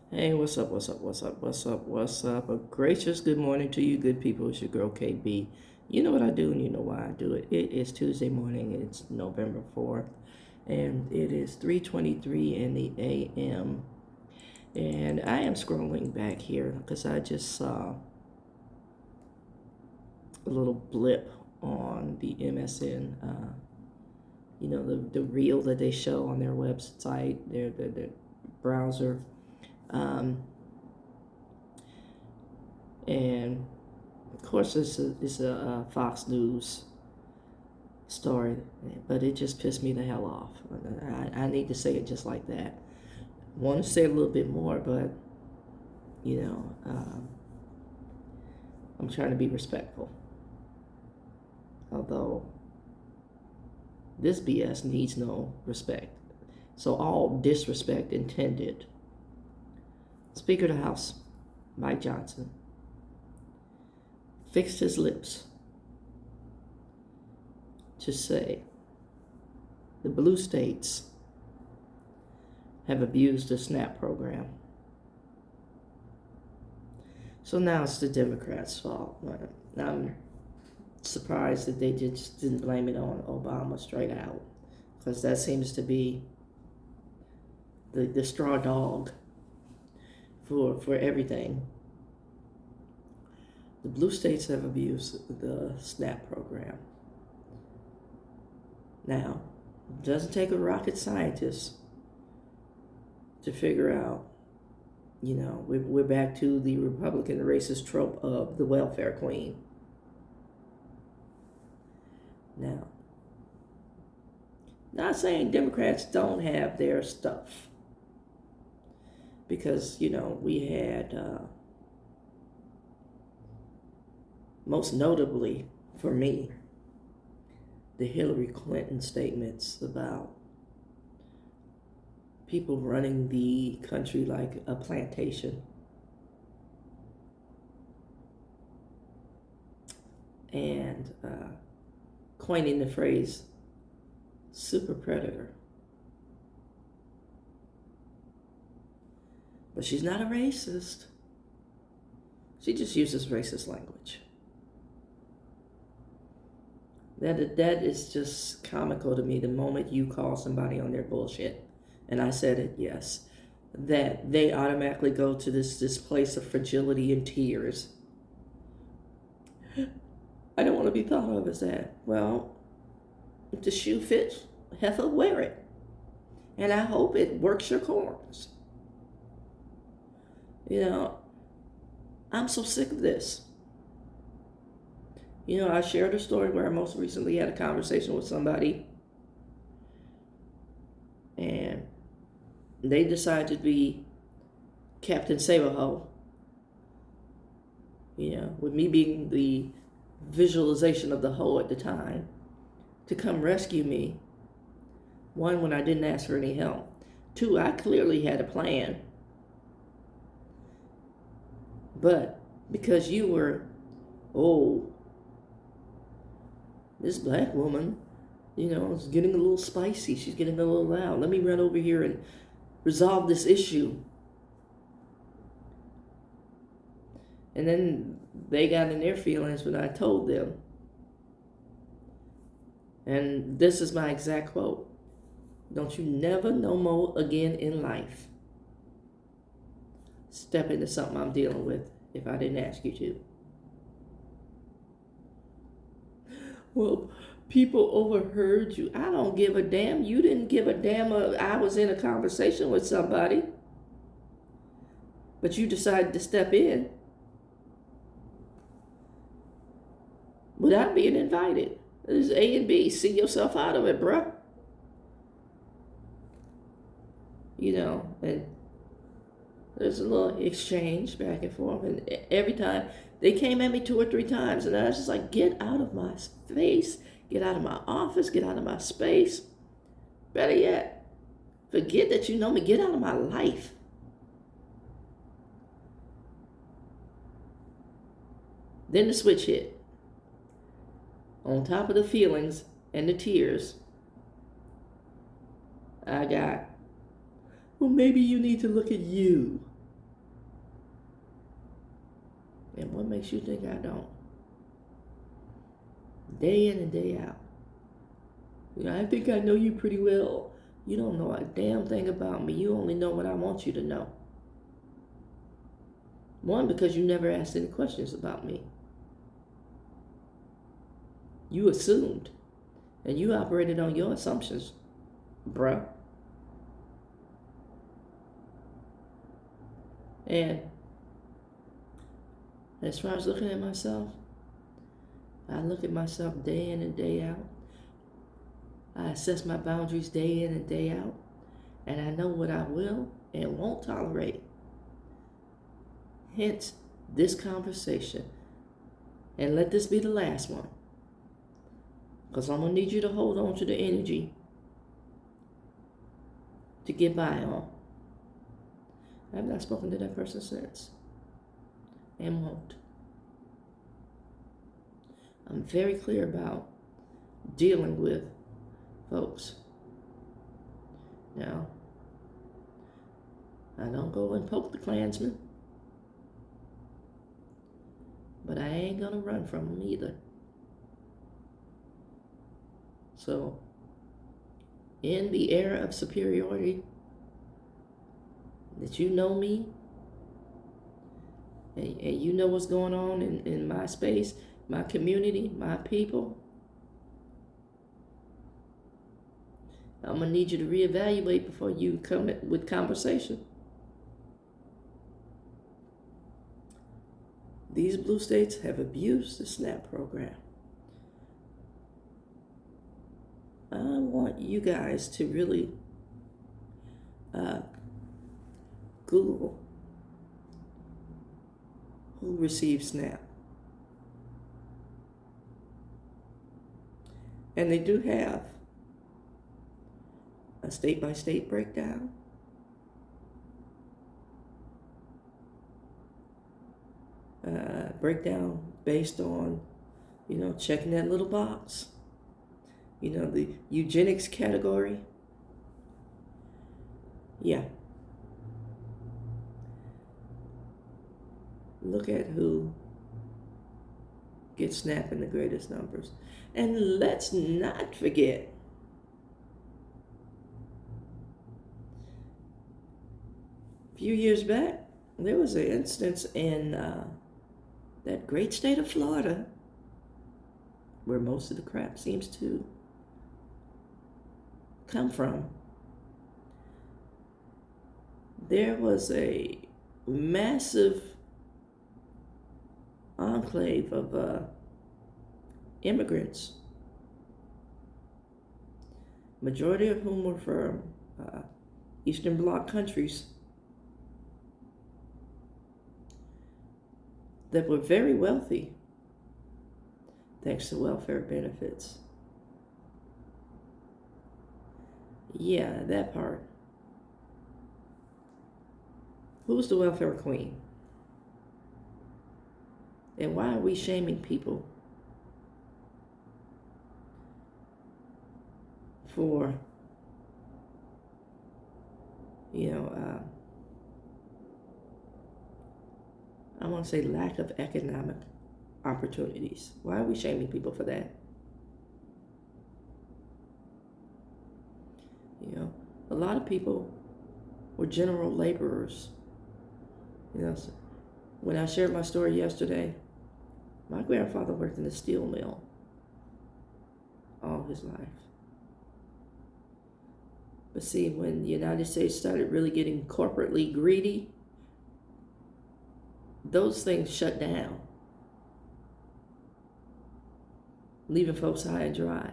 Hey, what's up, what's up, what's up, what's up, what's up? A gracious good morning to you, good people. It's your girl KB. You know what I do and you know why I do it. It is Tuesday morning, it's November 4th, and it is 3:23 in the AM. And I am scrolling back here because I just saw a little blip on the MSN, the reel that they show on their website, their browser. Um, and Of course, it's a Fox News story, but it just pissed me the hell off. I need to say it just like that. Want to say a little bit more, but you know, um, I'm trying to be respectful. Although this BS needs no respect. So all disrespect intended. Speaker of the House, Mike Johnson, fixed his lips to say the blue states have abused the SNAP program. So now it's the Democrats' fault. I'm surprised that they just didn't blame it on Obama straight out, because that seems to be the straw dog for everything. The blue states have abused the SNAP program. Now, it doesn't take a rocket scientist to figure out, we're back to the Republican racist trope of the welfare queen. Now, not saying Democrats don't have their stuff, because, we had, most notably for me, the Hillary Clinton statements about people running the country like a plantation. And coining the phrase super predator. But she's not a racist. She just uses racist language. That is just comical to me the moment you call somebody on their bullshit. And I said it, yes. That they automatically go to this place of fragility and tears. I don't want to be thought of as that. Well, if the shoe fits, heifer, wear it. And I hope it works your corners. I'm so sick of this. I shared a story where I most recently had a conversation with somebody, and they decided to be Captain Save-A-Ho, with me being the visualization of the hoe at the time, to come rescue me. One, when I didn't ask for any help. Two, I clearly had a plan. But because you were, this black woman, is getting a little spicy. She's getting a little loud. Let me run over here and resolve this issue. And then they got in their feelings when I told them. And this is my exact quote. Don't you never no more again in life step into something I'm dealing with if I didn't ask you to. Well, people overheard you. I don't give a damn. You didn't give a damn. I was in a conversation with somebody, but you decided to step in without being invited. This is A and B. See yourself out of it, bruh. And there's a little exchange back and forth. And every time, they came at me 2 or 3 times. And I was just like, get out of my face. Get out of my office. Get out of my space. Better yet, forget that you know me. Get out of my life. Then the switch hit. On top of the feelings and the tears, I got, well, maybe you need to look at you. And what makes you think I don't? Day in and day out. I think I know you pretty well. You don't know a damn thing about me. You only know what I want you to know. One, because you never asked any questions about me. You assumed. And you operated on your assumptions, bruh. And as far as looking at myself, I look at myself day in and day out. I assess my boundaries day in and day out. And I know what I will and won't tolerate. Hence, this conversation. And let this be the last one. Because I'm going to need you to hold on to the energy to get by on. I've not spoken to that person since. And won't. I'm very clear about dealing with folks. Now, I don't go and poke the Klansmen. But I ain't going to run from them either. So, in the era of superiority, that you know me, and you know what's going on in my space, my community, my people, I'm going to need you to reevaluate before you come with conversation. These blue states have abused the SNAP program. I want you guys to really Google who received SNAP. And they do have a state-by-state breakdown. Breakdown based on, checking that little box. The eugenics category. Yeah. Look at who gets SNAP in the greatest numbers. And let's not forget a few years back, there was an instance in that great state of Florida where most of the crap seems to come from. There was a massive enclave of immigrants, majority of whom were from Eastern Bloc countries, that were very wealthy thanks to welfare benefits. Yeah, that part. Who's the welfare queen? And why are we shaming people for, I want to say lack of economic opportunities? Why are we shaming people for that? A lot of people were general laborers. When I shared my story yesterday, my grandfather worked in a steel mill all his life. But see, when the United States started really getting corporately greedy, those things shut down, leaving folks high and dry.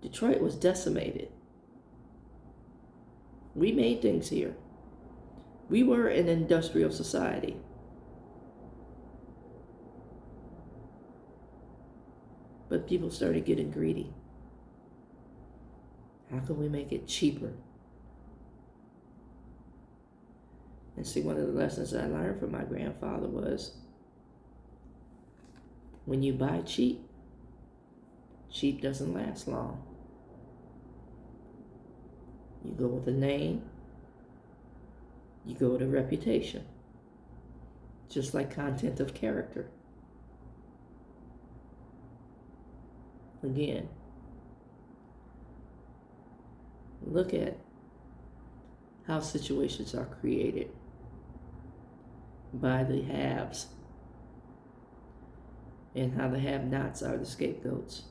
Detroit was decimated. We made things here. We were an industrial society. But people started getting greedy. How can we make it cheaper? And see, one of the lessons I learned from my grandfather was, when you buy cheap, cheap doesn't last long. You go with a name, you go with a reputation. just like content of character. Again, look at how situations are created by the haves and how the have-nots are the scapegoats.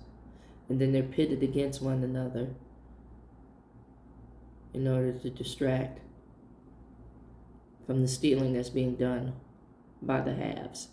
And then they're pitted against one another in order to distract from the stealing that's being done by the haves.